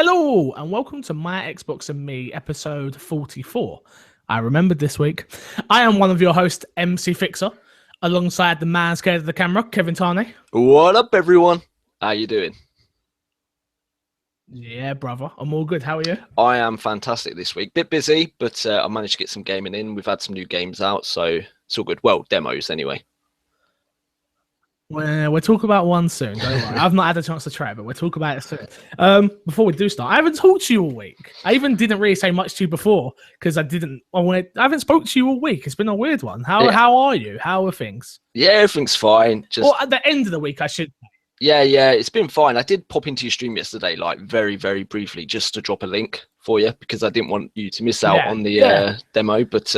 Hello and welcome to My Xbox and Me episode 44. I remembered this week. I am one of your hosts, MC Fixer, alongside the man scared of the camera, Kevin Tarney. What up, everyone? How you doing? Yeah, brother. I'm all good. How are you? I am fantastic this week. Bit busy, but I managed to get some gaming in. We've had some new games out, so it's all good. Well, demos anyway. We'll talk about one soon. Don't worry. I've not had a chance to try it, but we'll talk about it soon. Before we do start, I haven't talked to you all week. I even didn't really say much to you before because I haven't spoke to you all week. It's been a weird one. How are you? How are things? Yeah, everything's fine. Or at the end of the week, I should. Yeah, it's been fine. I did pop into your stream yesterday, like very, very briefly, just to drop a link for you because I didn't want you to miss out on the demo. But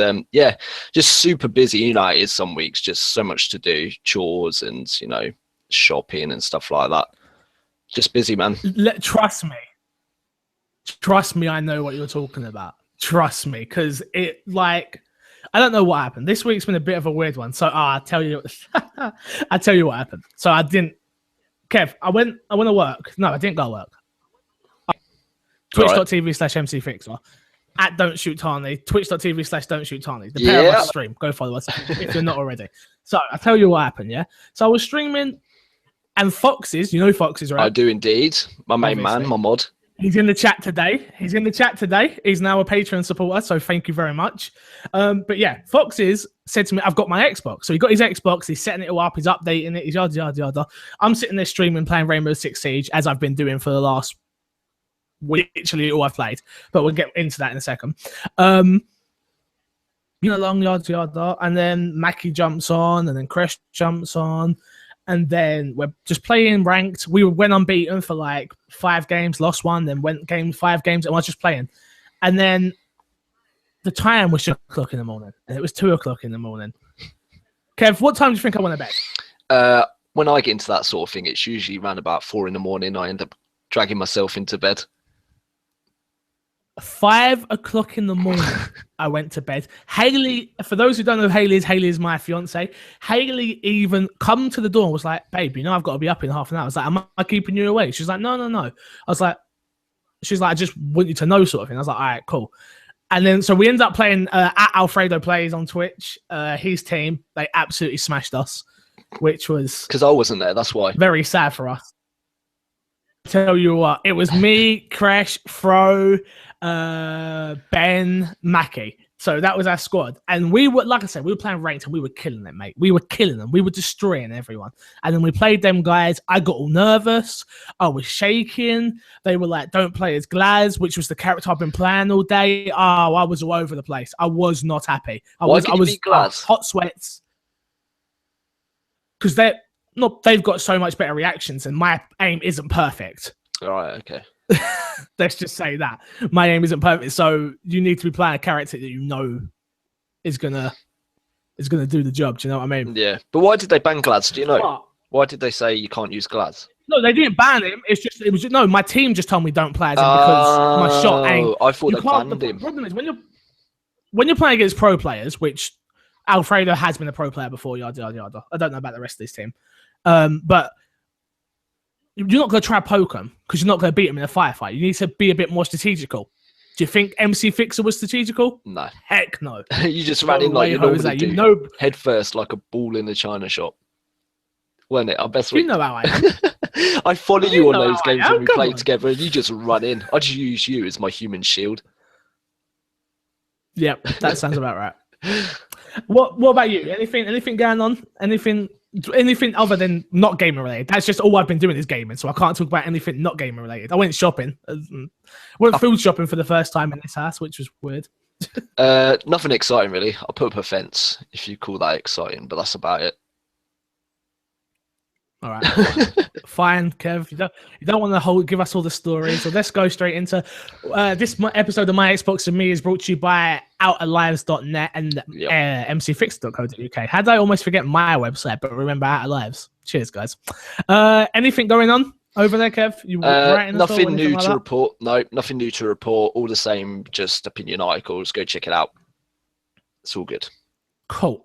just super busy. You know, it is some weeks, just so much to do, chores and, shopping and stuff like that. Just busy, man. Trust me, I know what you're talking about. Trust me, because I don't know what happened. This week's been a bit of a weird one. So I'll tell you what happened. So Kev, I went to work. No, I didn't go to work. Twitch.tv/MCFixer at Don't Shoot Tarney. Twitch.tv/Don't Shoot Tarney. The pair of us stream. Go follow us if you're not already. So I'll tell you what happened, yeah? So I was streaming and Foxes, you know Foxes, right? I do indeed. My main man, my mod. He's in the chat today. He's now a Patreon supporter, so thank you very much. But yeah, Foxes said to me, I've got my Xbox. So he got his Xbox, he's setting it all up, he's updating it, he's yada, yada, yada. I'm sitting there streaming, playing Rainbow Six Siege, as I've been doing for the last literally all I've played. But we'll get into that in a second. Long yada, yada. And then Mackie jumps on, and then Crash jumps on. And then we're just playing ranked. We went unbeaten for like 5 games, lost 1, then went 5 games, and I was just playing. And then the time was 2 o'clock in the morning, and it was 2 o'clock in the morning. Kev, what time do you think I went to bed? When I get into that sort of thing, it's usually around about 4 in the morning. I end up dragging myself into bed. 5 o'clock in the morning, I went to bed. Haley, for those who don't know who Haley is my fiance. Haley even come to the door and was like, babe, I've got to be up in half an hour. I was like, am I keeping you awake? She's like, no. I was like, she's like, I just want you to know sort of thing. I was like, all right, cool. And then, so we ended up playing at Alfredo Plays on Twitch. His team, they absolutely smashed us, which was... Because I wasn't there, that's why. Very sad for us. Tell you what, it was me, Crash, Fro, Ben, Mackie. So that was our squad. And we were, like I said, we were playing ranked and we were killing it, mate. We were killing them. We were destroying everyone. And then we played them guys. I got all nervous. I was shaking. They were like, don't play as Glaz, which was the character I've been playing all day. Oh, I was all over the place. I was not happy. I was hot sweats. Because they've got so much better reactions and my aim isn't perfect. All right, okay. Let's just say that. My aim isn't perfect, so you need to be playing a character that you know is gonna do the job. Do you know what I mean? Yeah. But why did they ban Glads? Do you know? Why did they say you can't use Glads? No, they didn't ban him. My team just told me don't play as him because my shot ain't. I thought they banned him. The problem is when you're playing against pro players, which Alfredo has been a pro player before, yada yada yada. I don't know about the rest of this team. But you're not going to try to poke them because you're not going to beat them in a firefight. You need to be a bit more strategical. Do you think MC Fixer was strategical? No. Heck no. You just ran in like you normally do. Head first like a ball in the china shop. Wasn't it? Our best week. You know how I am. I follow you on those games when we play together and you just run in. I just use you as my human shield. Yep, that sounds about right. What about you? Anything going on? Anything other than not gaming related? That's just all I've been doing is gaming, so I can't talk about anything not gaming related. I went shopping. Went food shopping for the first time in this house, which was weird. Nothing exciting really. I put up a fence, if you call that exciting, but that's about it. All right, fine, Kev. You don't want to give us all the stories, so let's go straight into this episode of My Xbox and Me is brought to you by outerlives.net and mcfix.co.uk. How did I almost forget my website, but remember Outer Lives? Cheers, guys. Anything going on over there, Kev? You nothing new to report. No, nothing new to report. All the same, just opinion articles. Go check it out. It's all good. Cool.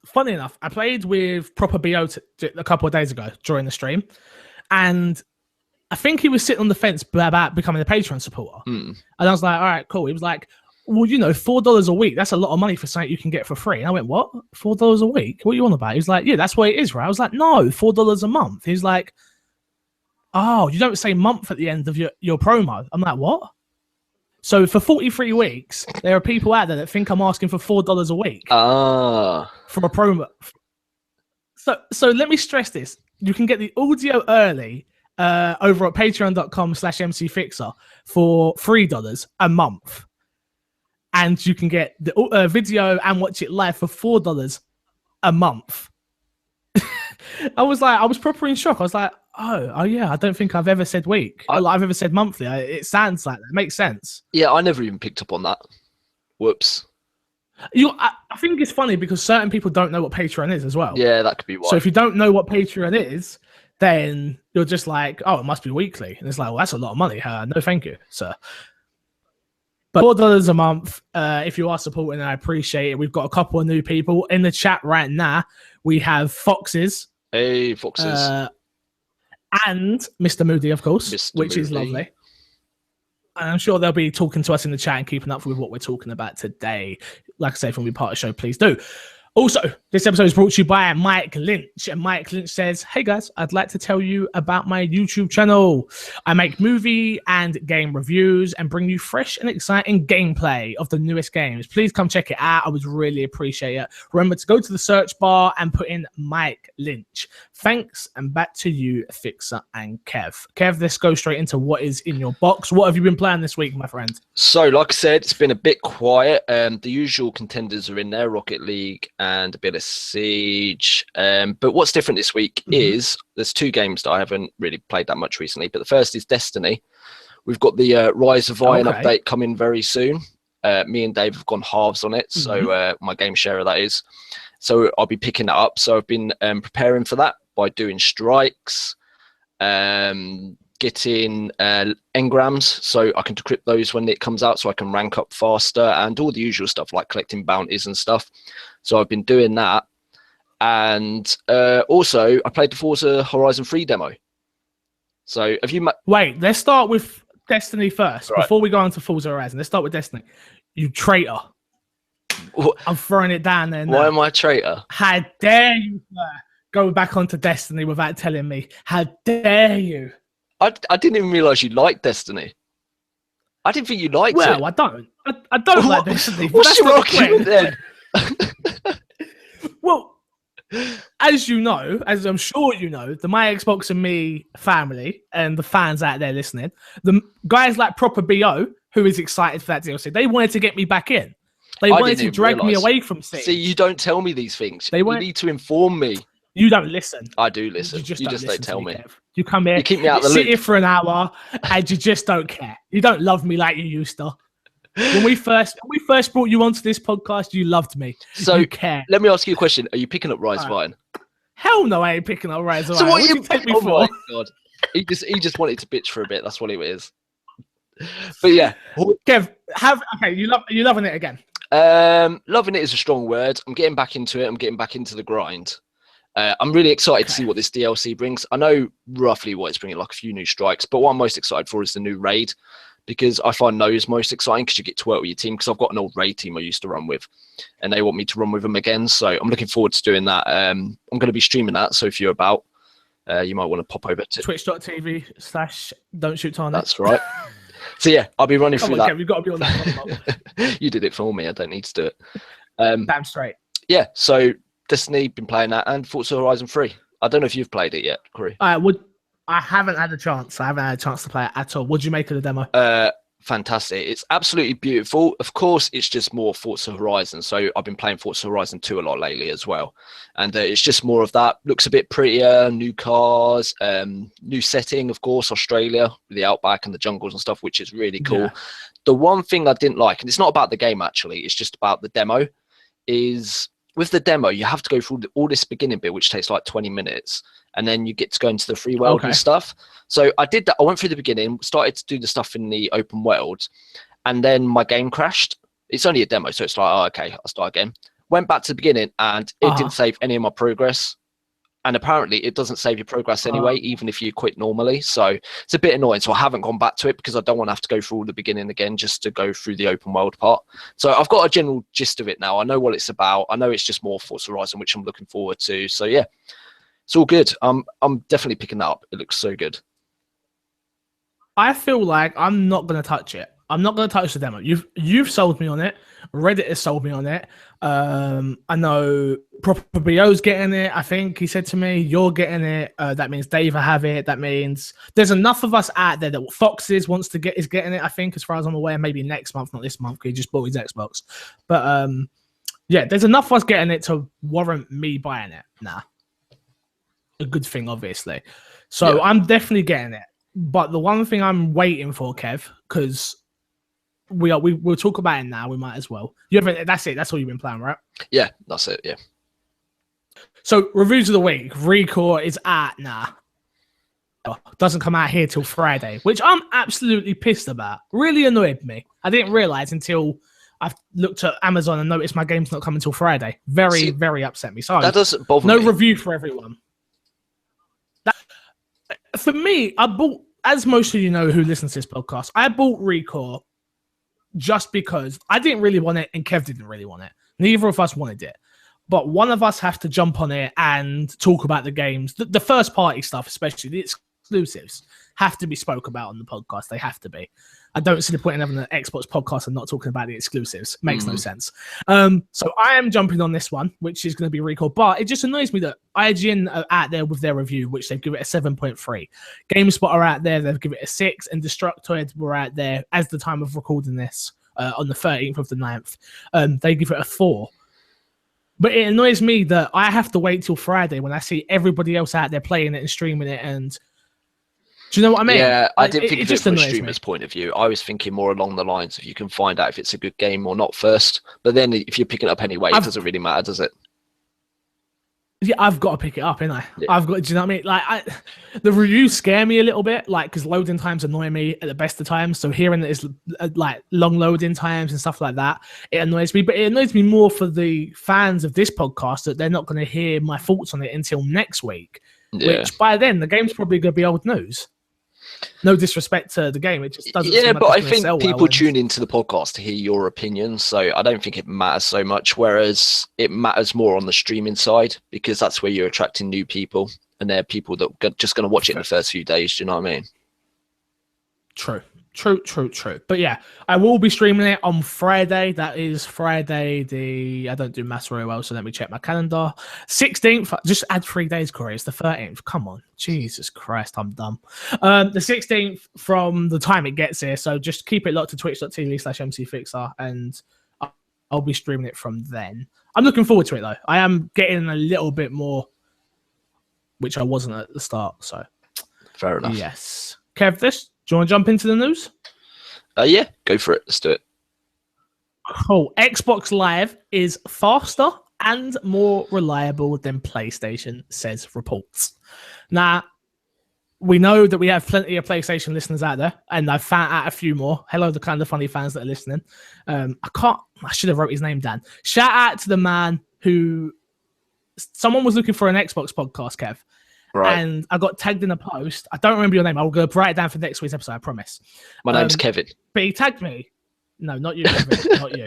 Funny enough, I played with Proper BO a couple of days ago during the stream, and I think he was sitting on the fence about becoming a Patreon supporter. And I was like, all right, cool. He was like, well, you know, $4 a week, that's a lot of money for something you can get for free. And I went, what? $4 a week? What are you on about? He was like, yeah, that's what it is, right? I was like, no, $4 a month. He's like, oh, you don't say month at the end of your promo. I'm like, what? So for 43 weeks, there are people out there that think I'm asking for $4 a week for a promo. So let me stress this. You can get the audio early over at patreon.com/mcfixer for $3 a month. And you can get the video and watch it live for $4 a month. I was proper in shock. I was like, oh yeah, I don't think I've ever said week. I've ever said monthly. It sounds like that. It makes sense. Yeah, I never even picked up on that. Whoops. I think it's funny because certain people don't know what Patreon is as well. Yeah, that could be why. So if you don't know what Patreon is, then you're just like, oh, it must be weekly. And it's like, well, that's a lot of money. No, thank you, sir. But $4 a month, if you are supporting, I appreciate it. We've got a couple of new people in the chat right now. We have Foxes. Hey, Foxes. And Mr. Moody, of course, which is lovely. And I'm sure they'll be talking to us in the chat and keeping up with what we're talking about today. Like I say, if you want to be part of the show, please do. Also, this episode is brought to you by Mike Lynch. And Mike Lynch says, hey guys, I'd like to tell you about my YouTube channel. I make movie and game reviews and bring you fresh and exciting gameplay of the newest games. Please come check it out. I would really appreciate it. Remember to go to the search bar and put in Mike Lynch. Thanks, and back to you, Fixer and Kev. Kev, let's go straight into what is in your box. What have you been playing this week, my friend? So, like I said, it's been a bit quiet. The usual contenders are in there, Rocket League and a bit of Siege. But what's different this week is there's two games that I haven't really played that much recently. But the first is Destiny. We've got the Rise of Iron update coming very soon. Me and Dave have gone halves on it. So my game sharer, that is. So I'll be picking that up. So I've been preparing for that by doing strikes, getting engrams so I can decrypt those when it comes out so I can rank up faster, and all the usual stuff like collecting bounties and stuff. So I've been doing that. And also I played the Forza Horizon 3 demo. So have you... Wait, let's start with Destiny first. Right. Before we go on to Forza Horizon, let's start with Destiny. You traitor. What? I'm throwing it down there now. Why am I a traitor? How dare you, sir, go back onto Destiny without telling me? How dare you? I didn't even realise you liked Destiny. I didn't think you liked it. Well, I don't. I don't like Destiny. What's your argument then? Well, as you know, as I'm sure you know, the My Xbox and Me family and the fans out there listening, the guys like Proper BO, who is excited for that DLC, they wanted to get me back in. They wanted to drag me away from Siege. See, you don't tell me these things. You need to inform me. You don't listen. I do listen. You just don't tell me. Kev. You come here, you keep me out the loop. Sit here for an hour, and you just don't care. You don't love me like you used to. When we first brought you onto this podcast, you loved me. So you care. Let me ask you a question. Are you picking up Rise of Iron? Hell no, I ain't picking up Rise of Iron. So what are you picking me for? My God. He just wanted to bitch for a bit. That's what it is. But yeah, Kev, you loving it again? Loving it is a strong word. I'm getting back into it. I'm getting back into the grind. I'm really excited to see what this DLC brings. I know roughly what it's bringing, like a few new strikes, but what I'm most excited for is the new raid, because I find those most exciting because you get to work with your team, because I've got an old raid team I used to run with and they want me to run with them again. So I'm looking forward to doing that. I'm going to be streaming that. So if you're about, you might want to pop over to twitch.tv/don'tshoottarnet. That's right. So yeah, I'll be running through that. Okay, we've got to be on that. You did it for me. I don't need to do it. Damn straight. Yeah, so Destiny, been playing that, and Forza Horizon 3. I don't know if you've played it yet, Corey. I haven't had a chance. I haven't had a chance to play it at all. What do you make of the demo? Fantastic. It's absolutely beautiful. Of course, it's just more Forza Horizon. So I've been playing Forza Horizon 2 a lot lately as well. And it's just more of that. Looks a bit prettier, new cars, new setting, of course, Australia, with the outback and the jungles and stuff, which is really cool. Yeah. The one thing I didn't like, and it's not about the game actually, it's just about the demo, is with the demo, you have to go through all this beginning bit, which takes like 20 minutes. And then you get to go into the free world and stuff. So I did that. I went through the beginning, started to do the stuff in the open world, and then my game crashed. It's only a demo, so it's like, oh, okay, I'll start again. Went back to the beginning, and it didn't save any of my progress. And apparently it doesn't save your progress anyway, even if you quit normally. So it's a bit annoying. So I haven't gone back to it because I don't want to have to go through all the beginning again just to go through the open world part. So I've got a general gist of it now. I know what it's about. I know it's just more Forza Horizon, which I'm looking forward to. So yeah, it's all good. I'm definitely picking that up. It looks so good. I feel like I'm not going to touch it. I'm not going to touch the demo. You've sold me on it. Reddit has sold me on it. I know Proper BO's getting it. I think he said to me, "You're getting it." That means Dave will have it. That means there's enough of us out there that Foxes is getting it. I think, as far as I'm aware, maybe next month, not this month, because he just bought his Xbox. But yeah, there's enough of us getting it to warrant me buying it. Nah, a good thing, obviously. So yeah. I'm definitely getting it. But the one thing I'm waiting for, Kev, because we'll talk about it now. We might as well. That's it. That's all you've been playing, right? Yeah, that's it. Yeah. So reviews of the week. Recore is out now. Doesn't come out here till Friday, which I'm absolutely pissed about. Really annoyed me. I didn't realize until I looked at Amazon and noticed my game's not coming till Friday. Very upset me. So that doesn't bother me. No review for everyone. For me, I bought, as most of you know who listens to this podcast, I bought Recore just because I didn't really want it and Kev didn't really want it. Neither of us wanted it. But one of us have to jump on it and talk about the games. The first party stuff, especially the exclusives, have to be spoke about on the podcast. They have to be. I don't see the point in having an Xbox podcast and not talking about the exclusives. Makes no sense. So I am jumping on this one, which is going to be Recore. But it just annoys me that IGN are out there with their review, which they've given it a 7.3. GameSpot are out there, they've given it a 6. And Destructoid were out there, as the time of recording this, on the 13th of the 9th. They give it a 4. But it annoys me that I have to wait till Friday when I see everybody else out there playing it and streaming it. And do you know what I mean? Yeah, I didn't think of it from a streamer's point of view. I was thinking more along the lines of you can find out if it's a good game or not first. But then if you're picking it up anyway, it doesn't really matter, does it? Yeah, I've got to pick it up, ain't I? Yeah. Do you know what I mean? Like, the reviews scare me a little bit, like, because loading times annoy me at the best of times. So hearing that it's like long loading times and stuff like that, it annoys me. But it annoys me more for the fans of this podcast that they're not going to hear my thoughts on it until next week. Yeah. Which by then the game's probably going to be old news. No disrespect to the game, it just doesn't. Yeah, but I think people tune into the podcast to hear your opinion, so I don't think it matters so much. Whereas it matters more on the streaming side because that's where you're attracting new people, and they're people that are just going to watch it in the first few days. Do you know what I mean? True. But yeah, I will be streaming it on Friday. That is Friday I don't do maths very well, so let me check my calendar. 16th, just add 3 days, Corey. It's the 13th. Come on. Jesus Christ, I'm dumb. The 16th from the time it gets here, so just keep it locked to twitch.tv/mcfixer, and I'll be streaming it from then. I'm looking forward to it, though. I am getting a little bit more, which I wasn't at the start, so. Fair enough. Yes. Kev, do you want to jump into the news? Yeah, go for it. Let's do it. Cool. Xbox Live is faster and more reliable than PlayStation, says reports. Now, we know that we have plenty of PlayStation listeners out there, and I've found out a few more. Hello, the kind of funny fans that are listening. I should have wrote his name down. Shout out to the man who... Someone was looking for an Xbox podcast, Kev. Right. And I got tagged in a post. I don't remember your name. I'll go write it down for next week's episode, I promise. My name's Kevin. But he tagged me. No, not you, Kevin. Not you.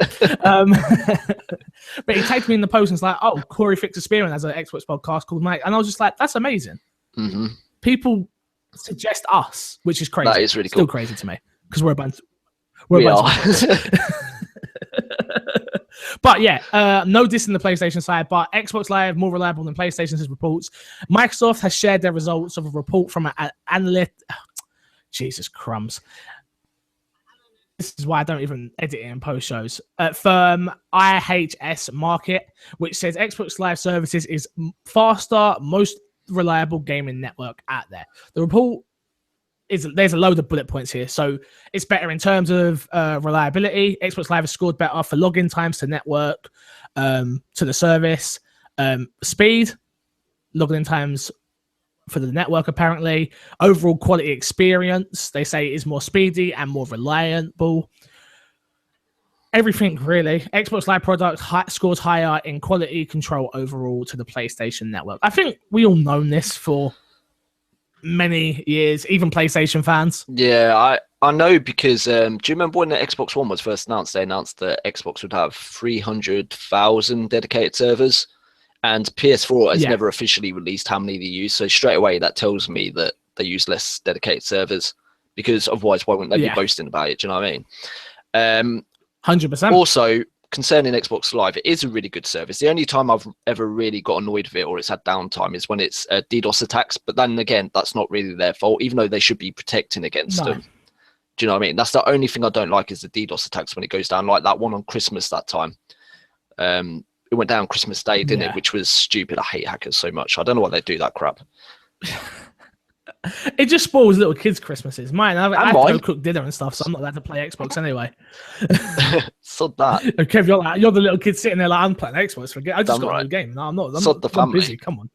But he tagged me in the post and was like, "Oh, Corey Fixer Spearman has an Xbox podcast called Mike." And I was just like, that's amazing. Mm-hmm. People suggest us, which is crazy. That is really cool. Still crazy to me because we're a bunch. We are. But yeah, no diss in the PlayStation side, but Xbox Live more reliable than PlayStation, says reports. Microsoft has shared their results of a report from an analyst. Jesus crumbs. This is why I don't even edit it and post shows. Firm IHS Market, which says Xbox Live Services is faster, most reliable gaming network out there. The report there's a load of bullet points here. So it's better in terms of reliability. Xbox Live has scored better for login times to network, to the service, speed, login times for the network, apparently. Overall quality experience, they say, is more speedy and more reliable. Everything really. Xbox Live product scores higher in quality control overall to the PlayStation Network. I think we all known this for many years, even PlayStation fans. Yeah, I know because do you remember when the Xbox One was first announced? They announced that Xbox would have 300,000 dedicated servers, and PS4 has never officially released how many they use. So straight away, that tells me that they use less dedicated servers, because otherwise, why wouldn't they be boasting about it? Do you know what I mean? 100%. Also, concerning Xbox Live, it is a really good service. The only time I've ever really got annoyed with it or it's had downtime is when it's DDoS attacks. But then again, that's not really their fault, even though they should be protecting against them. Do you know what I mean? That's the only thing I don't like is the DDoS attacks when it goes down, like that one on Christmas that time. It went down Christmas Day, didn't it? Which was stupid. I hate hackers so much. I don't know why they do that crap. It just spoils little kids' Christmases. Mine, I have to go cook dinner and stuff, so I'm not allowed to play Xbox anyway. Sod that. Kev, you're the little kid sitting there like, I'm playing Xbox. Forget, I just got a new game. No, I'm not. I'm busy. Come on.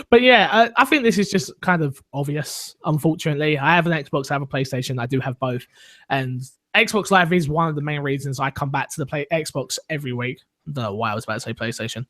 But yeah, I think this is just kind of obvious. Unfortunately, I have an Xbox, I have a PlayStation. I do have both, and Xbox Live is one of the main reasons I come back to the Xbox every week. I don't know why I was about to say PlayStation.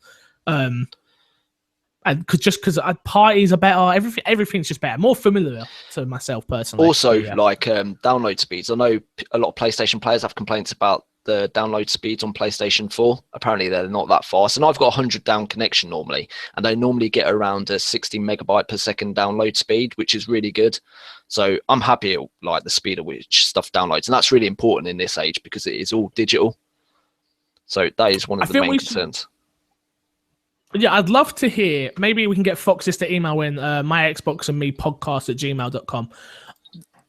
And because parties are better, everything's just better, more familiar to myself personally. Also, download speeds. I know a lot of PlayStation players have complaints about the download speeds on PlayStation 4. Apparently, they're not that fast. And I've got a 100 down connection normally, and I normally get around a 60 megabyte per second download speed, which is really good. So I'm happy at like the speed at which stuff downloads, and that's really important in this age because it is all digital. So that is one of the main concerns. Yeah, I'd love to hear. Maybe we can get Foxes to email in my Xbox and me podcast at gmail.com.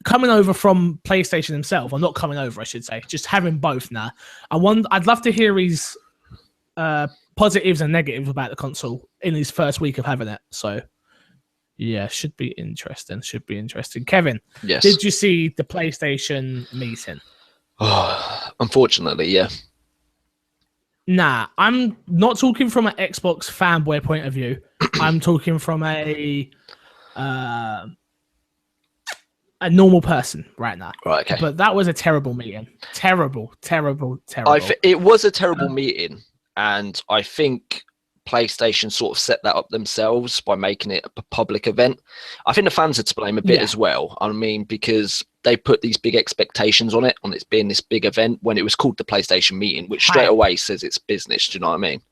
Coming over from PlayStation himself, or not coming over, I should say, just having both now. I'd love to hear his positives and negatives about the console in his first week of having it. So, yeah, should be interesting. Kevin, yes. Did you see the PlayStation meeting? Unfortunately, yeah. Nah, I'm not talking from an Xbox fanboy point of view. I'm talking from a normal person right now. Right, okay. But that was a terrible meeting. Terrible. It was a terrible meeting, and I think PlayStation sort of set that up themselves by making it a public event. I think the fans are to blame a bit as well. I mean, because they put these big expectations on it being this big event when it was called the PlayStation meeting, which straight away says it's business. Do you know what I mean?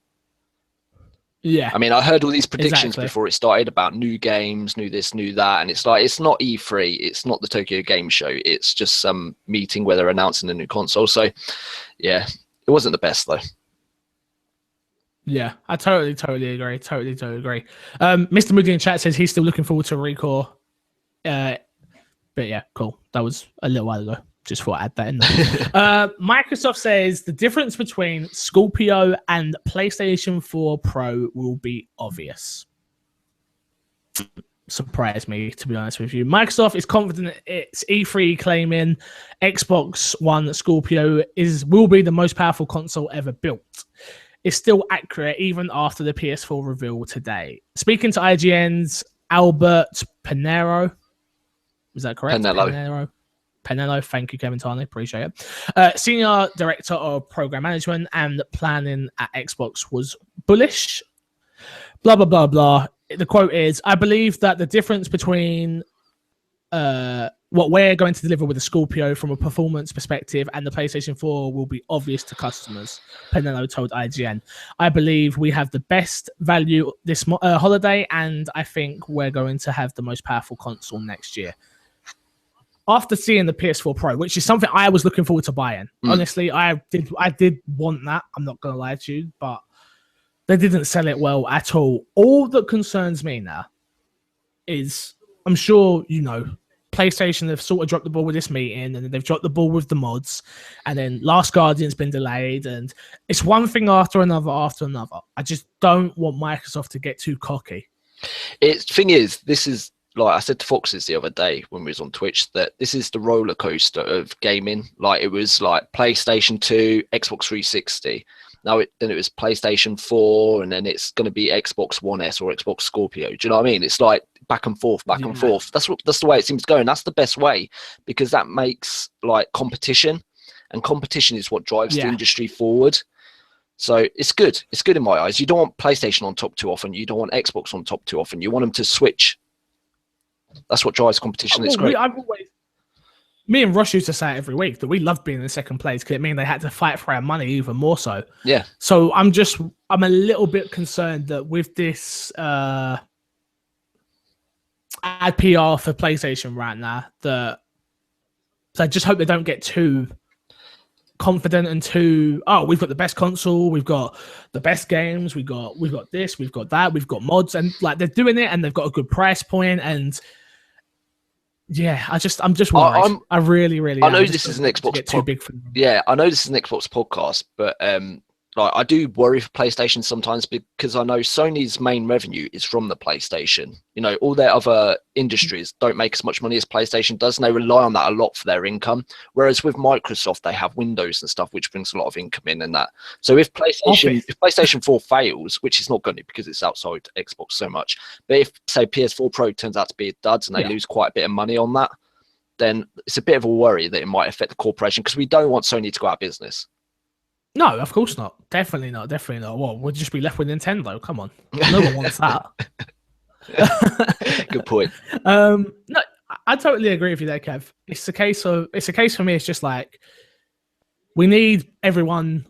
Yeah. I mean, I heard all these predictions before it started about new games, new this, new that. And it's like, it's not E3. It's not the Tokyo Game Show. It's just some meeting where they're announcing a new console. So, yeah, it wasn't the best, though. Yeah, I totally agree. Totally agree. Mr. Moody in chat says he's still looking forward to Recore. But yeah, cool. That was a little while ago. Just thought I'd add that in there. Microsoft says the difference between Scorpio and PlayStation 4 Pro will be obvious. Surprised me, to be honest with you. Microsoft is confident it's E3 claiming Xbox One Scorpio will be the most powerful console ever built. It's still accurate even after the PS4 reveal today. Speaking to IGN's Albert Pinero. Is that correct? Penello. Thank you, Kevin Tarney. Appreciate it. Senior Director of Program Management and Planning at Xbox was bullish. Blah, blah, blah, blah. The quote is, I believe that the difference between what we're going to deliver with the Scorpio from a performance perspective and the PlayStation 4 will be obvious to customers, Penello told IGN. I believe we have the best value this holiday, and I think we're going to have the most powerful console next year. After seeing the PS4 Pro, which is something I was looking forward to buying. Honestly, I did want that. I'm not going to lie to you, but they didn't sell it well at all. All that concerns me now is, I'm sure you know, PlayStation have sort of dropped the ball with this meeting, and then they've dropped the ball with the mods, and then Last Guardian's been delayed, and it's one thing after another. I just don't want Microsoft to get too cocky. Thing is, this is, like I said to Foxes the other day when we was on Twitch, that this is the roller coaster of gaming. Like, it was like PlayStation 2, Xbox 360. Now then it was PlayStation 4, and then it's going to be Xbox One S or Xbox Scorpio. Do you know what I mean? It's like back and forth, back and forth. That's the way it seems to go, and that's the best way, because that makes like competition, and competition is what drives the industry forward. So it's good. It's good in my eyes. You don't want PlayStation on top too often. You don't want Xbox on top too often. You want them to switch. That's what drives competition. It's great. Me and Rush used to say it every week that we loved being in second place because it means they had to fight for our money even more so. Yeah. So I'm a little bit concerned that with this ad PR for PlayStation right now, so I just hope they don't get too confident and too, we've got the best console, we've got the best games, we've got this, we've got that, we've got mods, and like they're doing it and they've got a good price point, and yeah, I'm just worried. I really I know this is an Xbox too big for them. Yeah, I know this is an Xbox podcast, but like I do worry for PlayStation sometimes, because I know Sony's main revenue is from the PlayStation. You know, all their other industries don't make as much money as PlayStation does, and they rely on that a lot for their income. Whereas with Microsoft, they have Windows and stuff, which brings a lot of income in and that. So if PlayStation 4 fails, which is not going to, because it's outside Xbox so much, but if say PS4 Pro turns out to be a dud and they lose quite a bit of money on that, then it's a bit of a worry that it might affect the corporation, because we don't want Sony to go out of business. No, of course not. Definitely not. Definitely not. Well, we'll just be left with Nintendo. Come on. No one wants that. Good point. No, I totally agree with you there, Kev. It's a case for me, it's just like we need everyone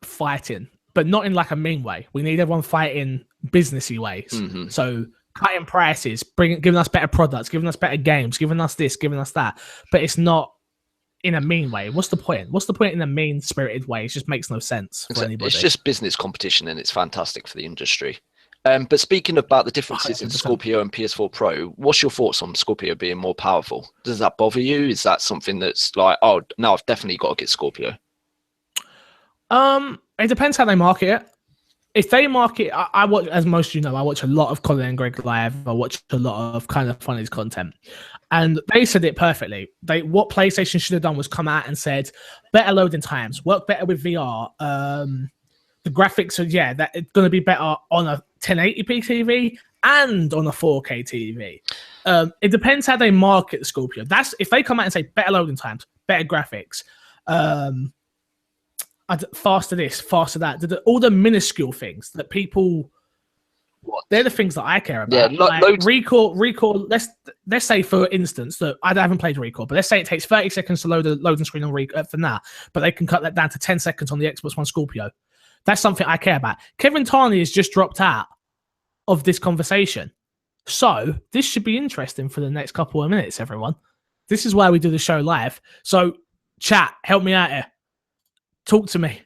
fighting, but not in like a mean way. We need everyone fighting businessy ways. Mm-hmm. So cutting prices, giving us better products, giving us better games, giving us this, giving us that. But it's not in a mean way. What's the point? What's the point in a mean-spirited way? It just makes no sense for anybody. It's just business competition, and it's fantastic for the industry. But speaking about the differences 100%. In Scorpio and PS4 Pro, what's your thoughts on Scorpio being more powerful? Does that bother you? Is that something that's like, oh, no, I've definitely got to get Scorpio? It depends how they market it. If they market, I watch, as most of you know, I watch a lot of Colin and Greg live. I watch a lot of kind of funny content, and they said it perfectly. What PlayStation should have done was come out and said better loading times, work better with VR. The graphics are that it's going to be better on a 1080p TV and on a 4K TV. It depends how they market the Scorpio. That's if they come out and say better loading times, better graphics. Faster this, faster that. All the minuscule things that people, they're the things that I care about. Yeah, like Recall. Let's say, for instance, that I haven't played Recall, but let's say it takes 30 seconds to load a loading screen on Recall for now, but they can cut that down to 10 seconds on the Xbox One Scorpio. That's something I care about. Kevin Tarney has just dropped out of this conversation, so this should be interesting for the next couple of minutes, everyone. This is why we do the show live. So, chat, help me out here. Talk to me.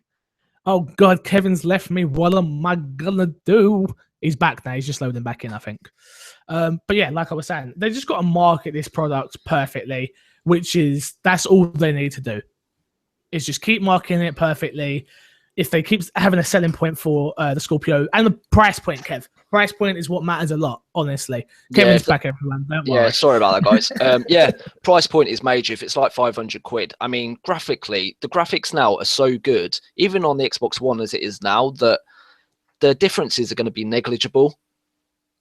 Oh, God, Kevin's left me. What am I going to do? He's back now. He's just loading back in, I think. But yeah, like I was saying, they just got to market this product perfectly, that's all they need to do. Is just keep marketing it perfectly. If they keep having a selling point for the Scorpio and the price point, Kev. Price point is what matters a lot, honestly. Kevin's back, everyone. Don't worry. Yeah, sorry about that, guys. Price point is major. If it's like 500 quid, I mean, graphically, the graphics now are so good, even on the Xbox One as it is now, that the differences are going to be negligible,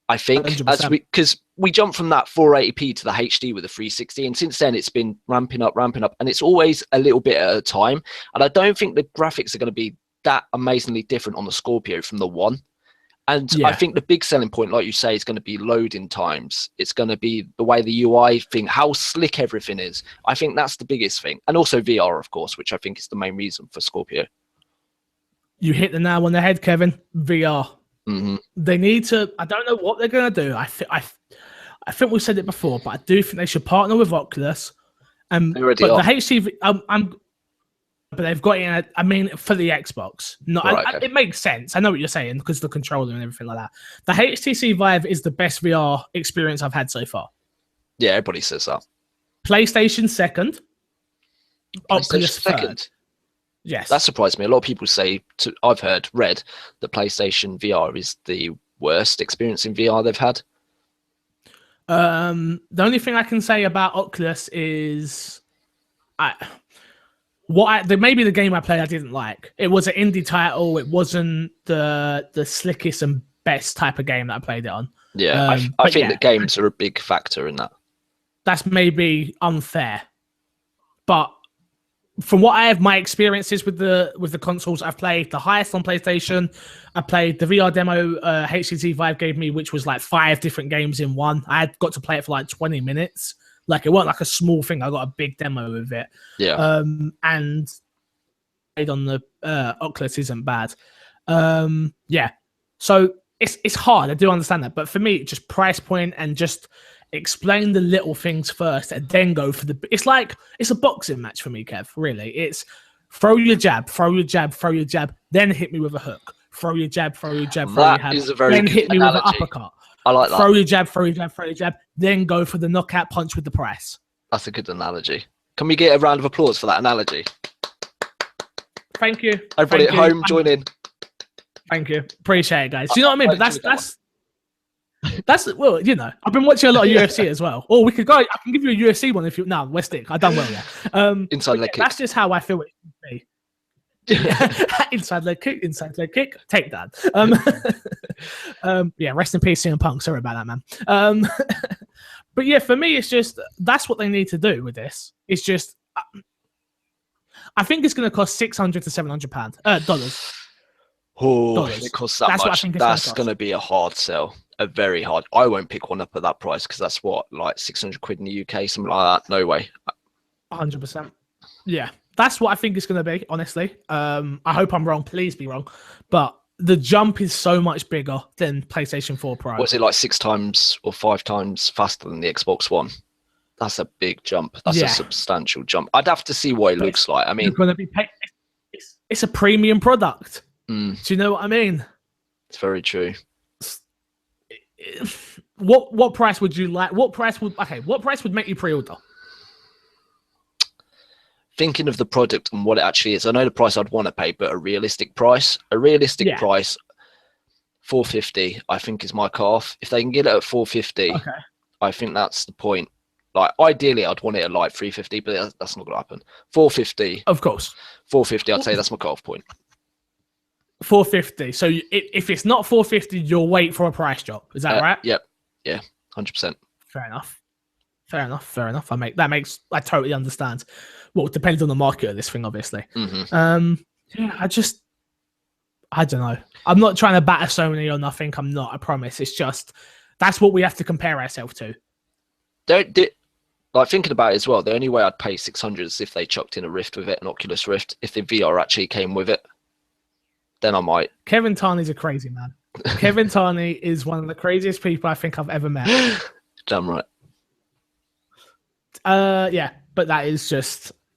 I think. 100%. Because we jumped from that 480p to the HD with the 360, and since then it's been ramping up, and it's always a little bit at a time. And I don't think the graphics are going to be that amazingly different on the Scorpio from the One. And I think the big selling point, like you say, is going to be loading times. It's going to be the way the UI thing, how slick everything is. I think that's the biggest thing. And also VR, of course, which I think is the main reason for Scorpio. You hit the nail on the head, Kevin. VR. Mm-hmm. They need to, I don't know what they're going to do. I think we said it before, but I do think they should partner with Oculus. But the HTV, but they've got it, I mean, for the Xbox. It makes sense. I know what you're saying because of the controller and everything like that. The HTC Vive is the best VR experience I've had so far. Yeah, everybody says that. PlayStation second. Oculus second. Third. Yes. That surprised me. A lot of people say, I've read that PlayStation VR is the worst experience in VR they've had. The only thing I can say about Oculus is maybe the game I played I didn't like. It was an indie title. It wasn't the slickest and best type of game that I played it on. Yeah, I think that games are a big factor in that. That's maybe unfair, but from what I have, my experiences with the consoles I've played, the highest on PlayStation, I played the VR demo HTC Vive gave me, which was like 5 different games in one. I had got to play it for like 20 minutes. Like, it wasn't like a small thing. I got a big demo with it. Yeah. And played on the Oculus isn't bad. Yeah. So it's hard. I do understand that. But for me, just price point and just explain the little things first and then go for the... It's a boxing match for me, Kev, really. It's throw your jab, throw your jab, throw your jab, then hit me with a hook. Throw your jab, throw your jab, throw your jab, is a very then good hit me analogy. with an uppercut. I like that. Throw your jab, throw your jab, throw your jab, then go for the knockout punch with the price. That's a good analogy. Can we get a round of applause for that analogy? Thank you. Everybody at home, join in. Thank you. Appreciate it, guys. Do you know what I mean? But that's well, you know, I've been watching a lot of UFC as well. Or we could go. I can give you a UFC one if you. No, we're stick. I've done well there. Inside leg kick. That's just how I feel it should be. Inside leg kick. Take that. Yeah. Rest in peace, CM Punk. Sorry about that, man. But yeah, for me, it's just that's what they need to do with this. It's just, I think it's going to cost $600 to $700 dollars. Oh, it costs that much. That's going to be a hard sell. A very hard. I won't pick one up at that price because that's what, like 600 quid in the UK, something like that. No way. 100%. Yeah, that's what I think it's going to be. Honestly, I hope I'm wrong. Please be wrong, but the jump is so much bigger than PlayStation 4 Pro. Was it like 6 times or 5 times faster than the Xbox One? That's a big jump. That's a substantial jump. I'd have to see what it looks like. I mean, you're going to be it's a premium product. Do you know what I mean? It's very true. What price would you like? What price would make you pre-order? Thinking of the product and what it actually is, I know the price I'd want to pay, but a realistic price, price, $450, I think is my cutoff. If they can get it at $450, I think that's the point. Like, ideally, I'd want it at like $350, but that's not going to happen. $450, of course. $450, I'd say that's my cutoff point. $450. So if it's not $450, you'll wait for a price drop. Is that right? Yep. Yeah. 100%. Fair enough. I totally understand. Well, it depends on the market of this thing, obviously. Yeah, I don't know. I'm not trying to batter Sony or nothing. I'm not. I promise. It's just that's what we have to compare ourselves to. Like, thinking about it as well, the only way I'd pay $600 is if they chucked in a Rift with it, an Oculus Rift. If the VR actually came with it, then I might. Kevin Tarney's a crazy man. Kevin Tarney is one of the craziest people I think I've ever met. Damn right. Yeah, but that is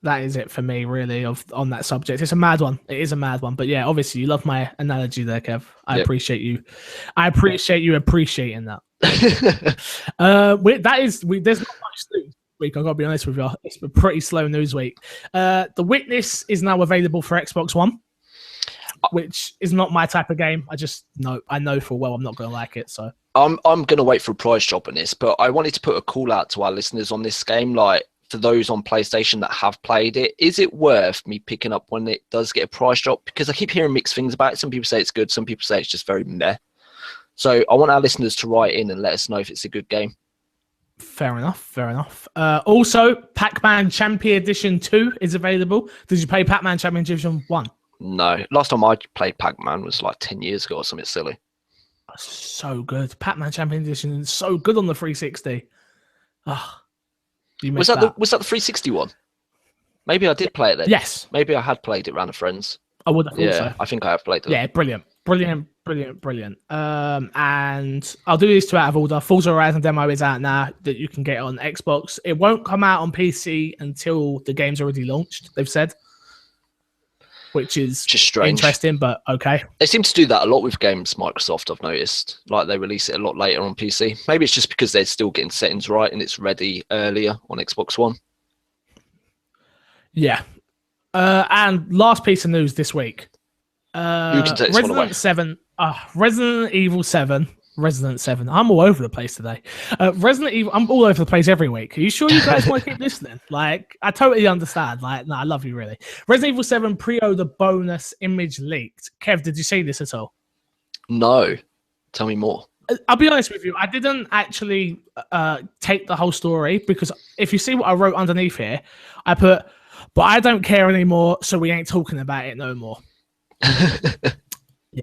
it for me, really, on that subject. It's a mad one. It is a mad one. But yeah, obviously, you love my analogy there, Kev. I appreciate you. I appreciate you appreciating that. There's not much news week. I've got to be honest with you. It's a pretty slow news week. The Witness is now available for Xbox One, which is not my type of game. I know full well I'm not going to like it. So I'm going to wait for a price drop on this, but I wanted to put a call out to our listeners on this game. Like, for those on PlayStation that have played it, is it worth me picking up when it does get a price drop? Because I keep hearing mixed things about it. Some people say it's good. Some people say it's just very meh. So I want our listeners to write in and let us know if it's a good game. Fair enough. Also, Pac-Man Champion Edition 2 is available. Did you play Pac-Man Champion Edition 1? No. Last time I played Pac-Man was like 10 years ago or something silly. So good. Pac-Man Champion Edition is so good on the 360. Was that the 360 one? Maybe I did play it then. Yes. Maybe I had played it around a friend's. I would have thought so. I think I have played it. Yeah, brilliant. And I'll do these 2 out of order. Forza Horizon demo is out now that you can get on Xbox. It won't come out on PC until the game's already launched, they've said. Which is just strange. Interesting, but okay. They seem to do that a lot with games, Microsoft, I've noticed. Like, they release it a lot later on PC. Maybe it's just because they're still getting settings right and it's ready earlier on Xbox One. Yeah. And last piece of news this week. You can take this one away. Resident Evil 7. Resident 7. I'm all over the place today. Resident Evil. I'm all over the place every week. Are you sure you guys want to keep listening? Like, I totally understand. Like, no, I love you, really. Resident Evil 7 pre-order bonus image leaked. Kev, did you see this at all? No. Tell me more. I'll be honest with you. I didn't actually take the whole story because if you see what I wrote underneath here, I put, "But I don't care anymore, so we ain't talking about it no more." Yeah.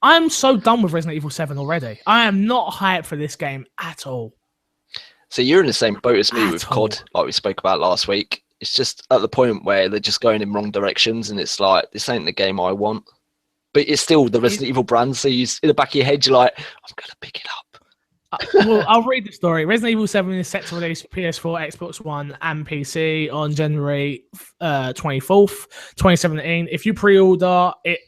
I'm so done with Resident Evil 7 already. I am not hyped for this game at all. So you're in the same boat as me with COD, like we spoke about last week. It's just at the point where they're just going in wrong directions, and it's like, this ain't the game I want. But it's still the Resident Evil brand, so in the back of your head, you're like, I'm going to pick it up. Well, I'll read the story. Resident Evil 7 is set to release PS4, Xbox One, and PC on January 24th, 2017. If you pre-order it,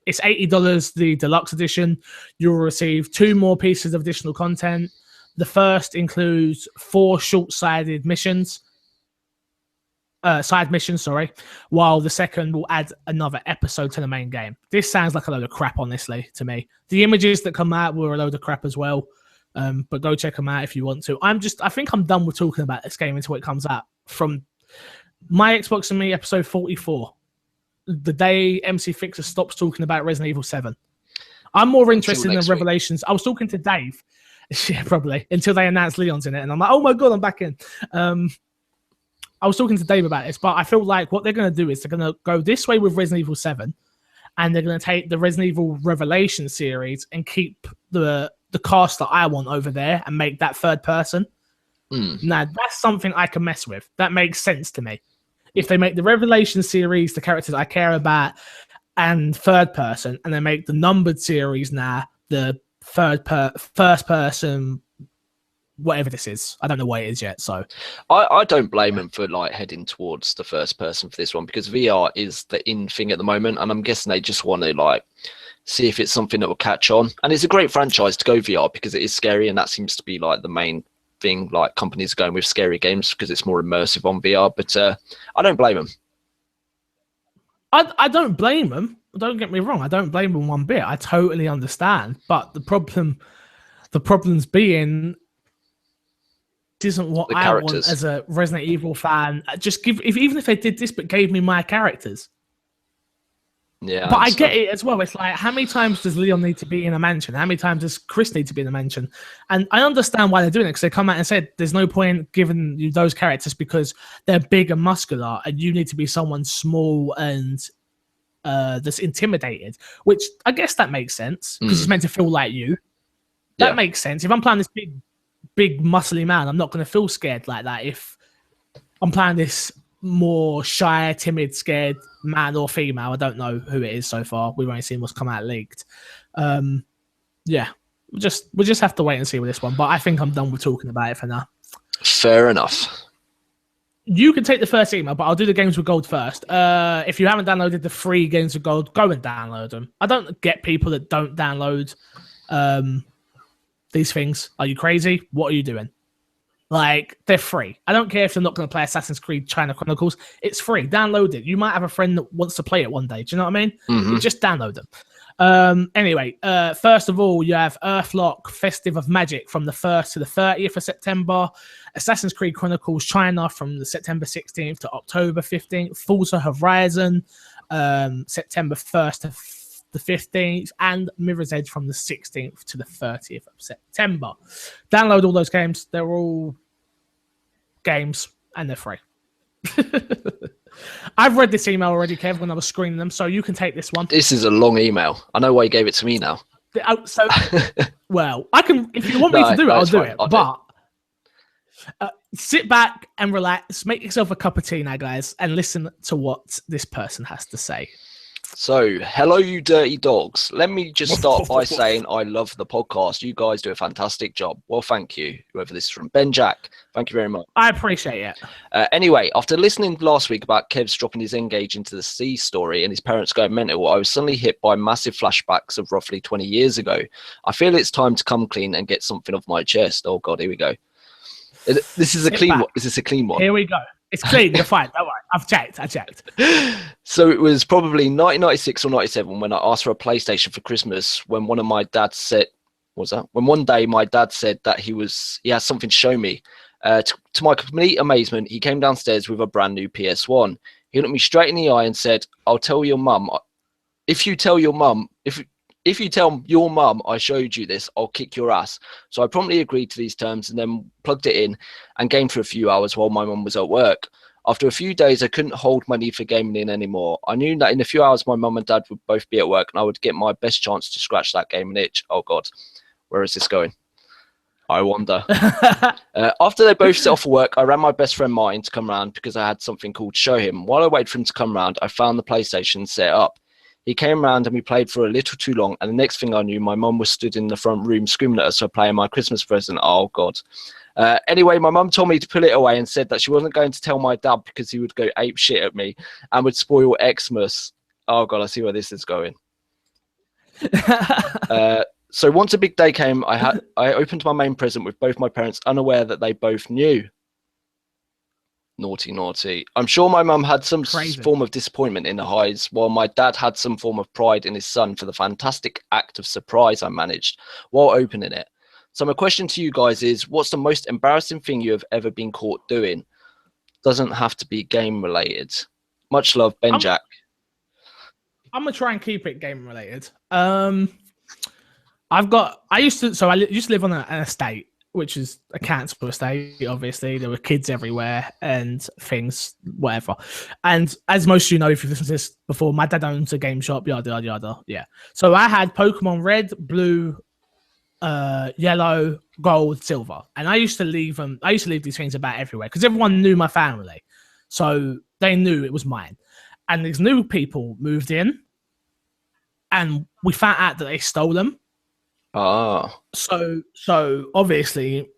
it's $80, the deluxe edition. You'll receive 2 more pieces of additional content. The first includes 4 short-sided missions. Side missions, sorry, while the second will add another episode to the main game. This sounds like a load of crap, honestly, to me. The images that come out were a load of crap as well, but go check them out if you want to. I think I'm done with talking about this game until it comes out. From My Xbox and Me, episode 44, the day MC Fixer stops talking about Resident Evil 7. I'm more interested in Revelations. I was talking to Dave, yeah, probably, until they announced Leon's in it, and I'm like, oh my god, I'm back in. I was talking to Dave about this, but I feel like what they're going to do is they're going to go this way with Resident Evil 7, and they're going to take the Resident Evil Revelation series and keep the cast that I want over there and make that third person. Now, that's something I can mess with. That makes sense to me. If they make the Revelation series the characters I care about and third person, and they make the numbered series now the first person, whatever this is. I don't know what it is yet, so I don't blame them for like heading towards the first person for this one, because VR is the in thing at the moment, and I'm guessing they just want to like see if it's something that will catch on. And it's a great franchise to go VR because it is scary, and that seems to be like the main thing. Like companies are going with scary games because it's more immersive on VR. But I don't blame them. I don't blame them. Don't get me wrong. I don't blame them one bit. I totally understand. But the problem's being, isn't what I want as a Resident Evil fan. Just even if they did this but gave me my characters. Yeah. But I get it as well. It's like, how many times does Leon need to be in a mansion? How many times does Chris need to be in a mansion? And I understand why they're doing it, because they come out and said there's no point giving you those characters because they're big and muscular, and you need to be someone small and that's intimidated, which I guess that makes sense because it's meant to feel like you. That makes sense. If I'm playing this big muscly man, I'm not going to feel scared like that. If I'm playing this more shy, timid, scared man or female, I don't know who it is so far. We've only seen what's come out leaked. Yeah, we'll just have to wait and see with this one. But I think I'm done with talking about it for now. Fair enough. You can take the first email, but I'll do the games with gold first. If you haven't downloaded the free games with gold, go and download them. I don't get people that don't download these things. Are you crazy? What are you doing? Like, they're free. I don't care if you're not going to play Assassin's Creed China Chronicles. It's free. Download it. You might have a friend that wants to play it one day. Do you know what I mean? You just download them. Anyway, first of all, you have Earthlock Festive of Magic from the 1st to the 30th of September. Assassin's Creed Chronicles China from the September 16th to October 15th. Forza Horizon, September 1st to the 15th, and Mirror's Edge from the 16th to the 30th of September. Download all those games. They're all games, and they're free. I've read this email already, Kev, when I was screening them, so you can take this one. This is a long email. I know why you gave it to me now. So, well, I can, if you want me to do it, I'll do it. But sit back and relax. Make yourself a cup of tea now, guys, and listen to what this person has to say. So, hello, you dirty dogs. Let me just start by saying I love the podcast. You guys do a fantastic job. Well, thank you, whoever this is from. Ben Jack, thank you very much. I appreciate it. Anyway, after listening last week about Kev's dropping his Engage into the sea story and his parents going mental, I was suddenly hit by massive flashbacks of roughly 20 years ago. I feel it's time to come clean and get something off my chest. Oh, God, here we go. This is a clean one. Is this a clean one? Here we go. It's clean. You're fine. Don't worry. I checked. So it was probably 1996 or 97 when I asked for a PlayStation for Christmas. When one day my dad said that he has something to show me. To my complete amazement, he came downstairs with a brand new PS1. He looked me straight in the eye and said, "I'll tell your mum. If you tell your mum, if you tell your mum I showed you this, I'll kick your ass. So I promptly agreed to these terms and then plugged it in and gamed for a few hours while my mum was at work. After a few days, I couldn't hold my need for gaming in anymore. I knew that in a few hours, my mum and dad would both be at work and I would get my best chance to scratch that gaming itch. Oh, God. Where is this going? I wonder. After they both set off for work, I ran my best friend Martin to come round because I had something cool to show him. While I waited for him to come round, I found the PlayStation set up. He came round and we played for a little too long. And the next thing I knew, my mum was stood in the front room screaming at us for playing my Christmas present. Oh, God. Anyway, my mum told me to put it away and said that she wasn't going to tell my dad because he would go ape shit at me and would spoil Xmas. Oh, God, I see where this is going. So once a big day came, I opened my main present with both my parents unaware that they both knew. Naughty, naughty. I'm sure my mum had some form of disappointment in her eyes, while my dad had some form of pride in his son for the fantastic act of surprise I managed while opening it. So my question to you guys is, what's the most embarrassing thing you have ever been caught doing? Doesn't have to be game related. Much love, Ben Jack. I'm gonna try and keep it game related. I used to live on an estate, which is a council estate. Obviously, there were kids everywhere and things, whatever. And as most of you know, if you've listened to this before, my dad owns a game shop, yada yada yada. Yeah. So I had Pokemon Red, Blue, yellow, gold, silver, and I used to leave them. I used to leave these things about everywhere because everyone knew my family, so they knew it was mine. And these new people moved in, and we found out that they stole them. Oh. So obviously,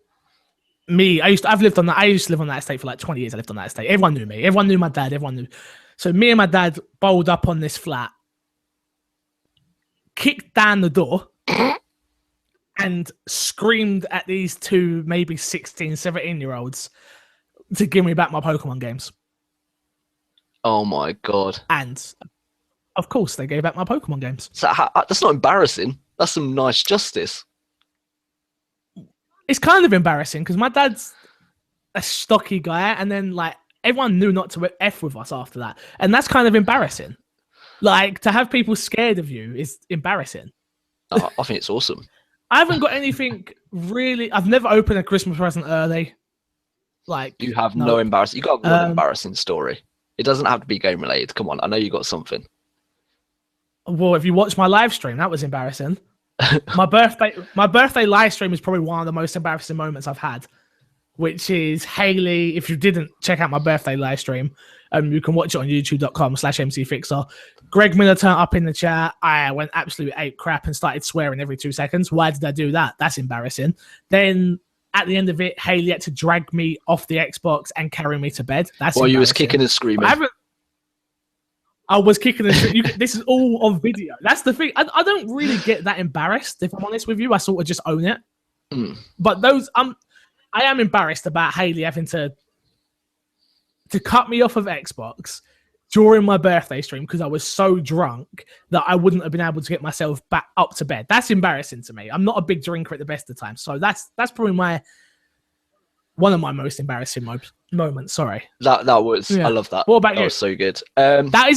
I used to live on that estate for like 20 years. I lived on that estate. Everyone knew me. Everyone knew my dad. Everyone knew. So me and my dad bowled up on this flat, kicked down the door, and screamed at these two, maybe 16, 17-year-olds to give me back my Pokemon games. Oh my God. And of course, they gave back my Pokemon games. So that's not embarrassing. That's some nice justice. It's kind of embarrassing because my dad's a stocky guy, and then like everyone knew not to F with us after that. And that's kind of embarrassing. Like, to have people scared of you is embarrassing. Oh, I think it's awesome. I haven't got anything really. I've never opened a Christmas present early. Like, you have no embarrassing. You got one embarrassing story. It doesn't have to be game related. Come on, I know you got something. Well, if you watch my live stream, that was embarrassing. My birthday live stream is probably one of the most embarrassing moments I've had, which is Haley. If you didn't check out my birthday live stream, you can watch it on youtube.com/mcfixer. Greg Miller turned up in the chat. I went absolute ape crap and started swearing every 2 seconds. Why did I do that? That's embarrassing. Then at the end of it, Haley had to drag me off the Xbox and carry me to bed. That's you was kicking and screaming. I was kicking and screaming. This is all on video. That's the thing. I don't really get that embarrassed, if I'm honest with you. I sort of just own it. But I am embarrassed about Haley having to cut me off of Xbox during my birthday stream because I was so drunk that I wouldn't have been able to get myself back up to bed. That's embarrassing to me. I'm not a big drinker at the best of times, so that's probably one of my most embarrassing moments. Sorry. That was. Yeah. I love that. What about you? That was so good. But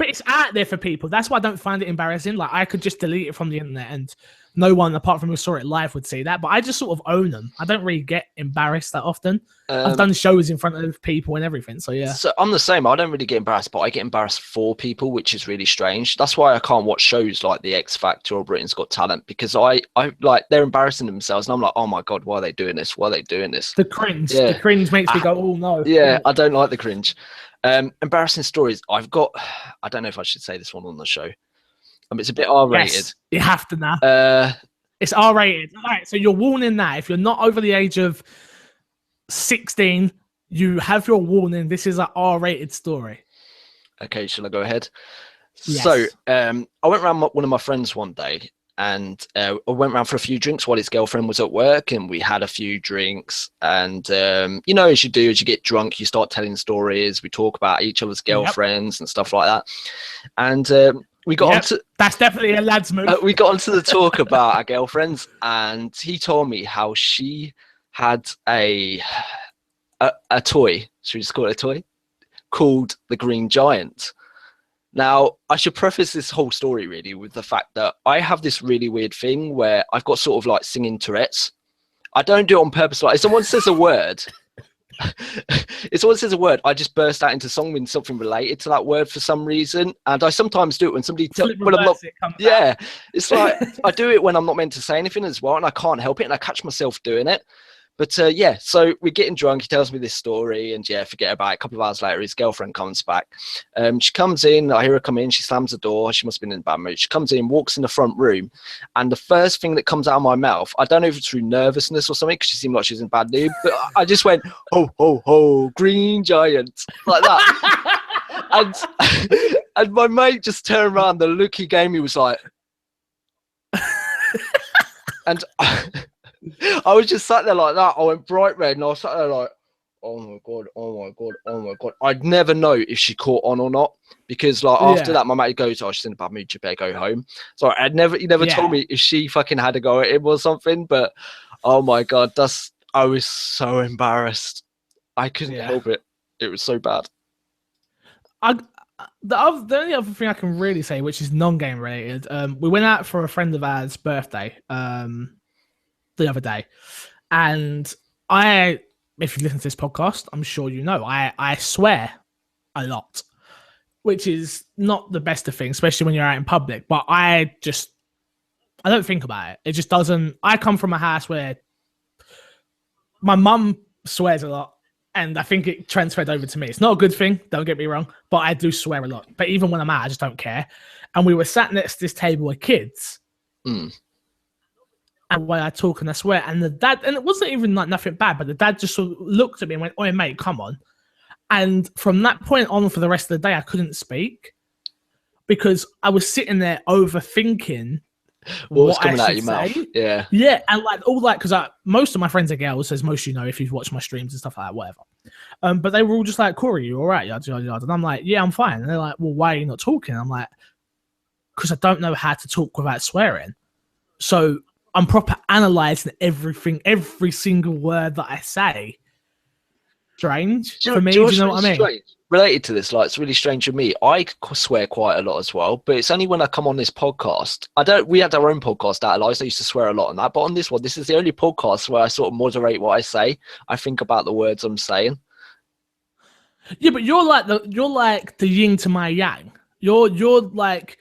it's out there for people. That's why I don't find it embarrassing. Like, I could just delete it from the internet and no one apart from who saw it live would see that. But I just sort of own them. I don't really get embarrassed that often. I've done shows in front of people and everything. So yeah. So I'm the same. I don't really get embarrassed, but I get embarrassed for people, which is really strange. That's why I can't watch shows like The X Factor or Britain's Got Talent, because I like, they're embarrassing themselves and I'm like, oh my God, why are they doing this? Why are they doing this? The cringe. Yeah. The cringe makes me go, oh no. Yeah, I don't like the cringe. Embarrassing stories. I don't know if I should say this one on the show. It's a bit R-rated. Yes, you have to now. It's R-rated. All right, so you're warning that if you're not over the age of 16, you have your warning. This is an R-rated story. Okay, shall I go ahead? Yes. So I went around one of my friends one day, and I went around for a few drinks while his girlfriend was at work, and we had a few drinks. And you know, as you do, as you get drunk, you start telling stories. We talk about each other's girlfriends and stuff like that. And we got onto, that's definitely a lad's move. We got onto the talk about our girlfriends, and he told me how she had a toy. Should we just call it a toy? Called the Green Giant. Now, I should preface this whole story really with the fact that I have this really weird thing where I've got sort of like singing Tourette's. I don't do it on purpose. Like if someone says a word, I just burst out into song with something related to that word for some reason. And I sometimes do it when somebody when I'm not, yeah, it's like I do it when I'm not meant to say anything as well, and I can't help it, and I catch myself doing it. But yeah, so we're getting drunk. He tells me this story, and yeah, forget about it. A couple of hours later, his girlfriend comes back. She comes in. I hear her come in. She slams the door. She must have been in a bad mood. She comes in, walks in the front room, and the first thing that comes out of my mouth, I don't know if it's through nervousness or something, because she seemed like she was in bad mood, but I just went, ho, ho, ho, green giant, like that. and my mate just turned around. The look he gave me was like, and I was just sat there like that. I went bright red, and I was sat there like, oh my god, oh my god, oh my god. I'd never know if she caught on or not, because like after that, my mate goes, "Oh, she's in a bad mood. You better go home." So he never told me if she fucking had to go at him or something. But oh my god, I was so embarrassed. I couldn't help it. It was so bad. The only other thing I can really say, which is non-game related, we went out for a friend of ours' birthday the other day, and if you listen to this podcast, I'm sure you know I swear a lot, which is not the best of things, especially when you're out in public. But I don't think about it. It just doesn't. I come from a house where my mum swears a lot, and I think it transferred over to me. It's not a good thing, don't get me wrong, but I do swear a lot. But even when I'm out, I just don't care. And we were sat next to this table with kids. And when I talk and I swear, and the dad, and it wasn't even like nothing bad, but the dad just sort of looked at me and went, "Oi, mate, come on." And from that point on, for the rest of the day, I couldn't speak because I was sitting there overthinking what was coming out of your mouth. Yeah. And like all that, because most of my friends are girls, as most of you know, if you've watched my streams and stuff like that, whatever. But they were all just like, "Corey, you all right?" Yada, yada, yada. And I'm like, "Yeah, I'm fine." And they're like, "Well, why are you not talking?" I'm like, "Because I don't know how to talk without swearing." So I'm proper analysing everything, every single word that I say. Strange for me, do you know what I mean? Strange? Related to this, like it's really strange for me. I swear quite a lot as well, but it's only when I come on this podcast. We had our own podcast out of Lies. I used to swear a lot on that, but on this one, this is the only podcast where I sort of moderate what I say. I think about the words I'm saying. Yeah, but you're like the yin to my yang. You're like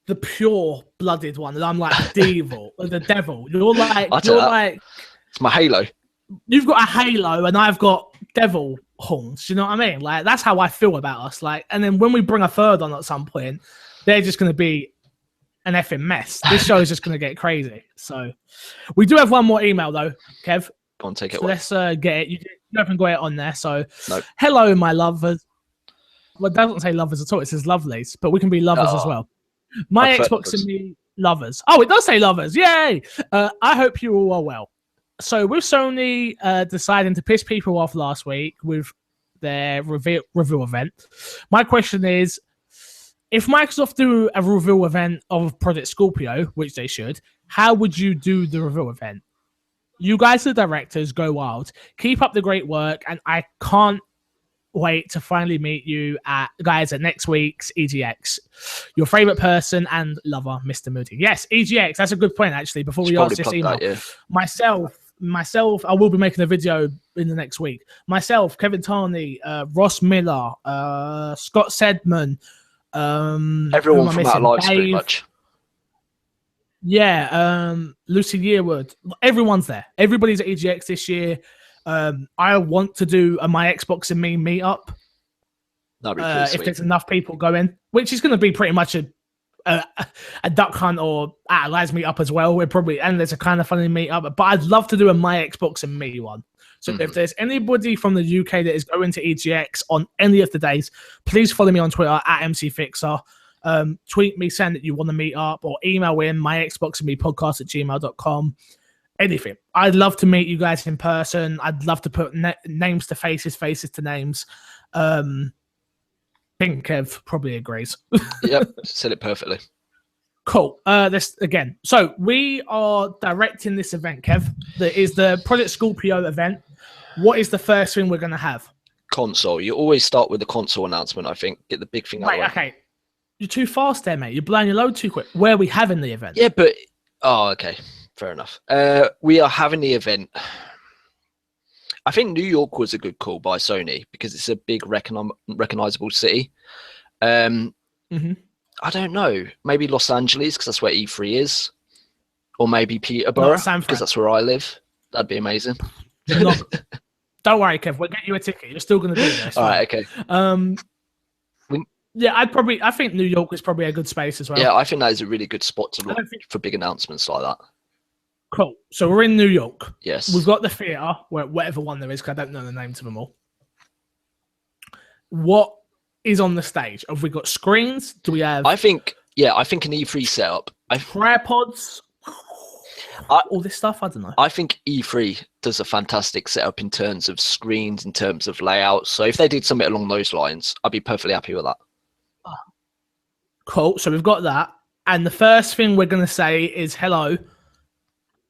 the pure-blooded one, and I'm like the devil. You're like it's my halo. You've got a halo, and I've got devil horns. You know what I mean? Like that's how I feel about us. Like, and then when we bring a third on at some point, they're just going to be an effing mess. This show is just going to get crazy. So, we do have one more email though, Kev. Go on, take it. So let's get it. You haven't got it on there. So, nope. Hello, my lovers. Well, it doesn't say lovers at all. It says lovelies, but we can be lovers as well. My Xbox and me lovers. Oh, it does say lovers. Yay! I hope you all are well. So with Sony deciding to piss people off last week with their review event, my question is, if Microsoft do a reveal event of Project Scorpio, which they should, how would you do the reveal event? You guys are directors, go wild. Keep up the great work, and I can't wait to finally meet you at next week's EGX. Your favorite person and lover, Mr. Moody. Yes, EGX. That's a good point, actually. Before we ask this email, myself, I will be making a video in the next week. Myself, Kevin Tarney, Ross Miller, Scott Sedman, everyone from that live pretty much. Yeah, Lucy Yearwood. Everyone's there. Everybody's at EGX this year. I want to do a My Xbox and Me meetup. If there's enough people going, which is going to be pretty much a Duck Hunt or Lies meetup as well. And there's a kind of funny meetup, but I'd love to do a My Xbox and Me one. So if there's anybody from the UK that is going to EGX on any of the days, please follow me on Twitter at MC Fixer. Tweet me saying that you want to meet up, or email in myxboxandmepodcast@gmail.com. Anything. I'd love to meet you guys in person. I'd love to put names to faces, faces to names. Think Kev probably agrees. Yep, said it perfectly. Cool. This again. So we are directing this event, Kev. That is the Project Scorpio event. What is the first thing we're going to have? Console. You always start with the console announcement, I think. Get the big thing out. Right, okay. You're too fast there, mate. You're blowing your load too quick. Where are we having the event? Yeah, but okay, fair enough. We are having the event. I think New York was a good call by Sony because it's a big recognizable city. I don't know. Maybe Los Angeles because that's where E3 is, or maybe Peterborough because that's where I live. That'd be amazing. Don't worry, Kev. We'll get you a ticket. You're still going to be there. All right, okay. Yeah, I think New York is probably a good space as well. Yeah, I think that is a really good spot to look for big announcements like that. Cool. So we're in New York. Yes. We've got the theater, whatever one there is, because I don't know the names of them all. What is on the stage? Have we got screens? Do we have? I think an E3 setup. Tripods. All this stuff. I don't know. I think E3 does a fantastic setup in terms of screens, in terms of layouts. So if they did something along those lines, I'd be perfectly happy with that. Cool. So we've got that, and the first thing we're going to say is hello,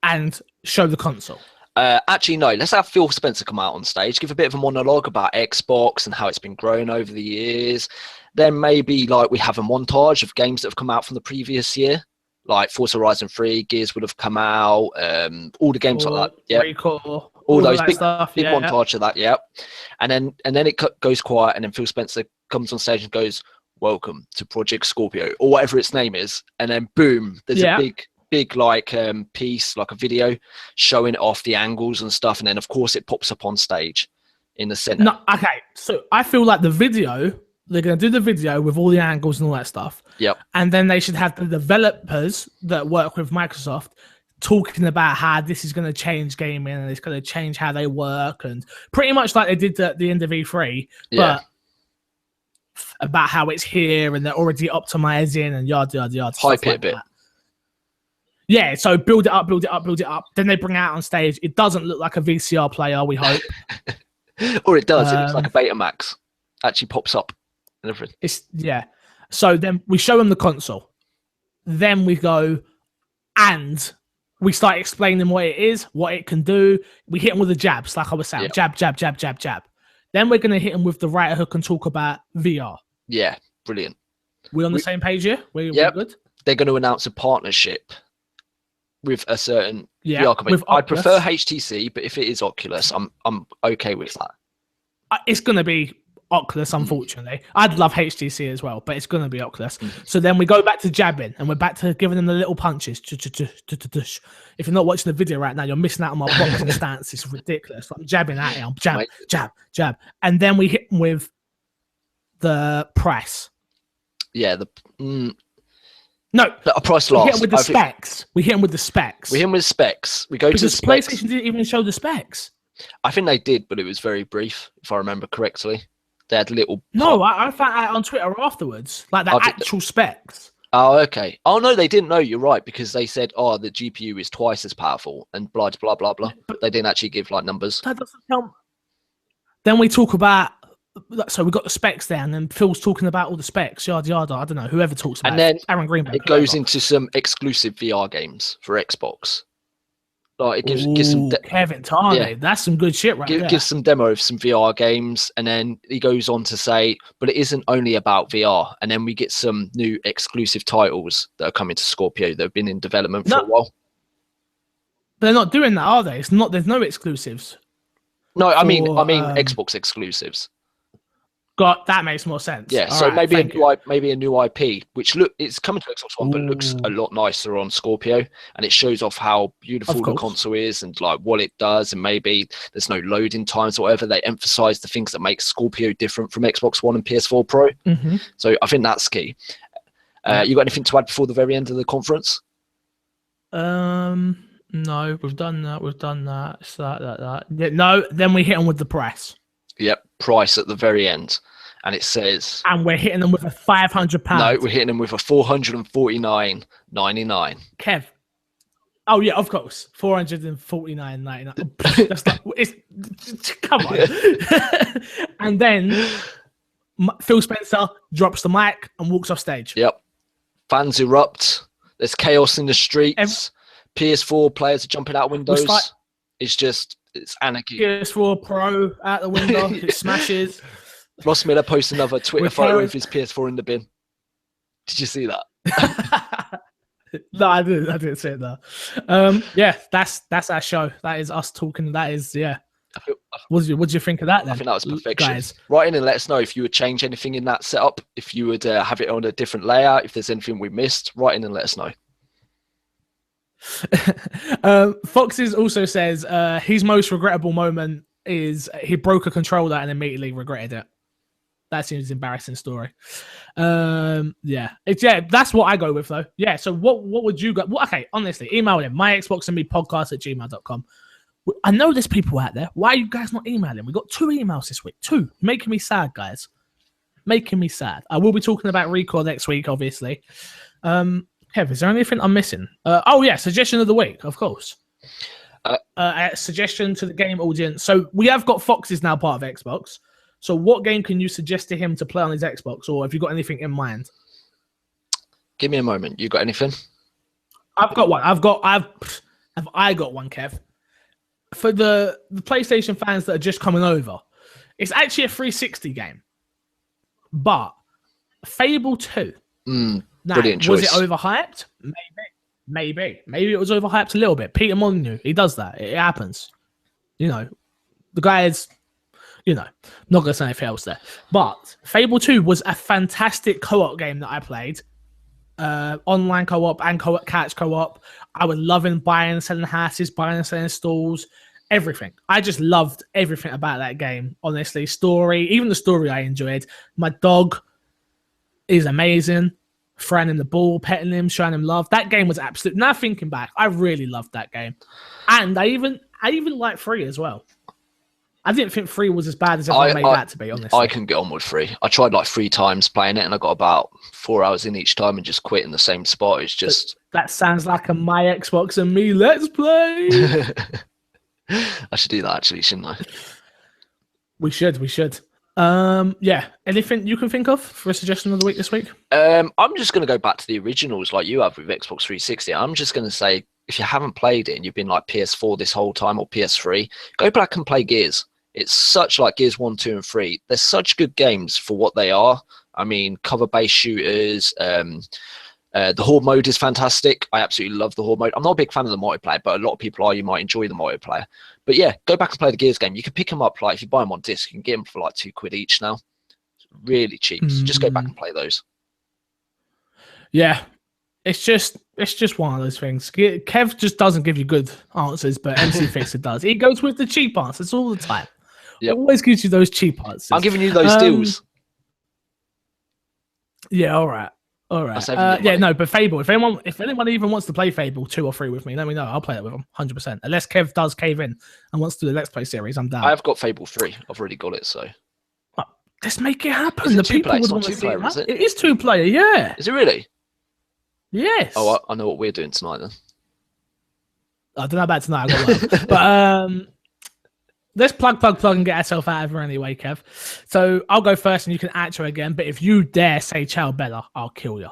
and show the console. Actually, no. Let's have Phil Spencer come out on stage, give a bit of a monologue about Xbox and how it's been growing over the years. Then maybe we have a montage of games that have come out from the previous year, like Forza Horizon 3, Gears would have come out, all the games like that. Yeah, cool. All those big stuff. Big montage of that. Yeah, and then it goes quiet, and then Phil Spencer comes on stage and goes, "Welcome to Project Scorpio," or whatever its name is, and then boom, there's a big piece, like a video showing off the angles and stuff, and then of course it pops up on stage in the center. No, okay, so I feel like the video, they're going to do the video with all the angles and all that stuff. Yep. And then they should have the developers that work with Microsoft talking about how this is going to change gaming and it's going to change how they work, and pretty much like they did at the end of E3, but about how it's here and they're already optimizing and yada yada yada. Hype it a bit. Yeah, so build it up. Then they bring it out on stage. It doesn't look like a VCR player, we hope. Or it does. It looks like a Betamax. Actually pops up and everything. So then we show them the console. Then we go and we start explaining what it is, what it can do. We hit them with the jabs, like I was saying. Jab. Then we're going to hit them with the right hook and talk about VR. Yeah, brilliant. We on the same page here? We're good? They're going to announce a partnership with a certain VR company. I prefer HTC, but if it is Oculus, I'm okay with that. It's going to be Oculus, unfortunately. I'd love HTC as well, but it's going to be Oculus. So then we go back to jabbing, and we're back to giving them the little punches. If you're not watching the video right now, you're missing out on my boxing stance. It's ridiculous. I'm jabbing at it. I'm jab. And then we hit them with the price. Yeah, No, a price loss. We hit them with the specs. We hit them with the specs. We go to the specs. PlayStation didn't even show the specs. I think they did, but it was very brief, if I remember correctly. They had little... No, I found out on Twitter afterwards, like the actual specs. Oh, okay. Oh, no, they didn't know. You're right, because they said, the GPU is twice as powerful and blah, blah, blah, blah. But they didn't actually give, numbers. That doesn't tell... Then we talk about... So we got the specs there, and then Phil's talking about all the specs, yada, yada. I don't know, whoever talks about it. And then Aaron Greenberg. It goes into some exclusive VR games for Xbox. It gives some Kevin Tarney, that's some good shit there. Gives some demo of some VR games, and then he goes on to say, but it isn't only about VR. And then we get some new exclusive titles that are coming to Scorpio that have been in development for a while. They're not doing that, are they? There's no exclusives. No, I mean Xbox exclusives. That makes more sense. Yeah, so maybe a new IP, which it's coming to Xbox One, but looks a lot nicer on Scorpio, and it shows off how beautiful the console is and what it does, and maybe there's no loading times or whatever. They emphasize the things that make Scorpio different from Xbox One and PS4 Pro. So I think that's key. You got anything to add before the very end of the conference? No, we've done that. It's that. Yeah, no, then we hit them with the price. Yep, price at the very end. And it says... And we're hitting them with a £500. No, we're hitting them with a $449.99. Kev. Oh, yeah, of course. $449.99. That's come on. And then Phil Spencer drops the mic and walks off stage. Yep. Fans erupt. There's chaos in the streets. PS4 players are jumping out windows. It's anarchy. PS4 Pro out the window. It smashes. Ross Miller posts another Twitter photo of his PS4 in the bin. Did you see that? No, I didn't say it though. Yeah, that's our show. That is us talking. That is, yeah. What do you think of that then? I think that was perfection. Guys, write in and let us know if you would change anything in that setup, if you would have it on a different layout, if there's anything we missed. Write in and let us know. Foxes also says his most regrettable moment is he broke a controller and immediately regretted it. That seems an embarrassing story. Yeah, that's what I go with though. Yeah, so what would you go? Well, okay, honestly, email him, myxboxandmepodcast@gmail.com. I know there's people out there. Why are you guys not emailing? We got 2 emails this week. 2. Making me sad, guys. Making me sad. I will be talking about Recall next week, obviously. Kev, is there anything I'm missing? Oh, yeah, suggestion of the week, of course. Suggestion to the game audience. So we have got Foxes now part of Xbox. So what game can you suggest to him to play on his Xbox? Or have you got anything in mind? Give me a moment. You got anything? I've got one. Have I got one, Kev? For the PlayStation fans that are just coming over, it's actually a 360 game. But Fable 2. Brilliant choice. Was it overhyped? Maybe it was overhyped a little bit. Peter Molyneux, he does that. It happens. You know, the guy is, not going to say anything else there. But Fable 2 was a fantastic co-op game that I played. Online co-op and couch co-op. I was loving buying and selling houses, buying and selling stalls, everything. I just loved everything about that game, honestly. Story, even the story I enjoyed. My dog is amazing. Throwing him the ball, petting him, showing him love. That game was absolute. Now thinking back, I really loved that game. And I even like 3 as well. I didn't think 3 was as bad as everyone made that to be, honestly. I can get on with 3. I tried like 3 times playing it and I got about 4 hours in each time and just quit in the same spot. It's just... That sounds like a My Xbox and Me Let's Play. I should do that actually, shouldn't I? We should. Yeah. Anything you can think of for a suggestion of the week this week? I'm just going to go back to the originals like you have with Xbox 360. I'm just going to say, if you haven't played it and you've been like PS4 this whole time or PS3, go back and play Gears. It's such like Gears 1, 2, and 3. They're such good games for what they are. I mean, cover-based shooters. The Horde mode is fantastic. I absolutely love the Horde mode. I'm not a big fan of the multiplayer, but a lot of people are. You might enjoy the multiplayer. But yeah, go back and play the Gears game. You can pick them up, like if you buy them on disc, you can get them for like £2 each now. It's really cheap. So just go back and play those. Yeah, it's just one of those things. Kev just doesn't give you good answers, but MC Fixer does. He goes with the cheap answers all the time. Yep. Always gives you those cheap answers. I'm giving you those deals. Yeah, all right. Yeah, no, but Fable. If anyone even wants to play Fable 2 or 3 with me, let me know. I'll play that with them 100%. Unless Kev does cave in and wants to do the Let's Play series, I'm down. I've got Fable 3. I've already got it, so let's make it happen. The people would want to see it. It is 2-player, yeah. Is it really? Yes. Oh, I know what we're doing tonight then. I don't know about tonight. I got one. But let's plug and get ourselves out of here anyway, Kev. So I'll go first and you can outro again. But if you dare say ciao Bella, I'll kill you.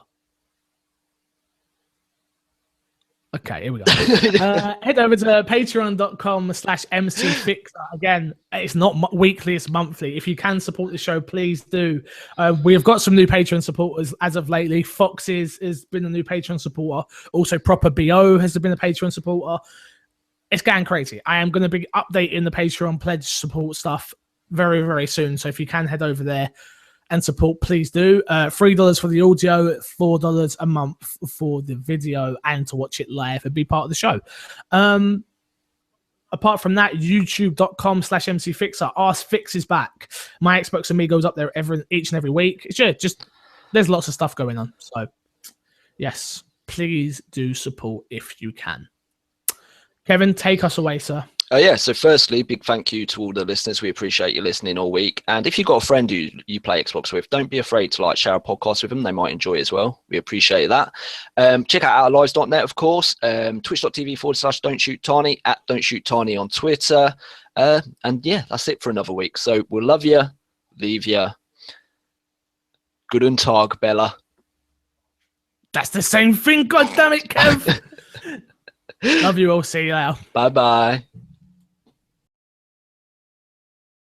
Okay, here we go. Head over to patreon.com/MCFixer. Again, it's not weekly, it's monthly. If you can support the show, please do. We've got some new Patreon supporters as of lately. Foxes has been a new Patreon supporter. Also, Proper BO has been a Patreon supporter. It's going crazy. I am going to be updating the Patreon pledge support stuff very, very soon. So if you can head over there and support, please do. $3 for the audio, $4 a month for the video and to watch it live and be part of the show. Apart from that, youtube.com/MCFixer. Ask Fix is back. My Xbox and me goes up there each and every week. It's just, there's lots of stuff going on. So yes, please do support if you can. Kevin, take us away, sir. Yeah, so firstly, big thank you to all the listeners. We appreciate you listening all week. And if you've got a friend who you play Xbox with, don't be afraid to share a podcast with them. They might enjoy it as well. We appreciate that. Check out ourlives.net, of course. Twitch.tv/Don'tShootTiny, @Don'tShootTiny on Twitter. And yeah, that's it for another week. So we'll love you, leave you. Guten Tag, Bella. That's the same thing, goddammit, Kev. Love you all. See you now. Bye-bye.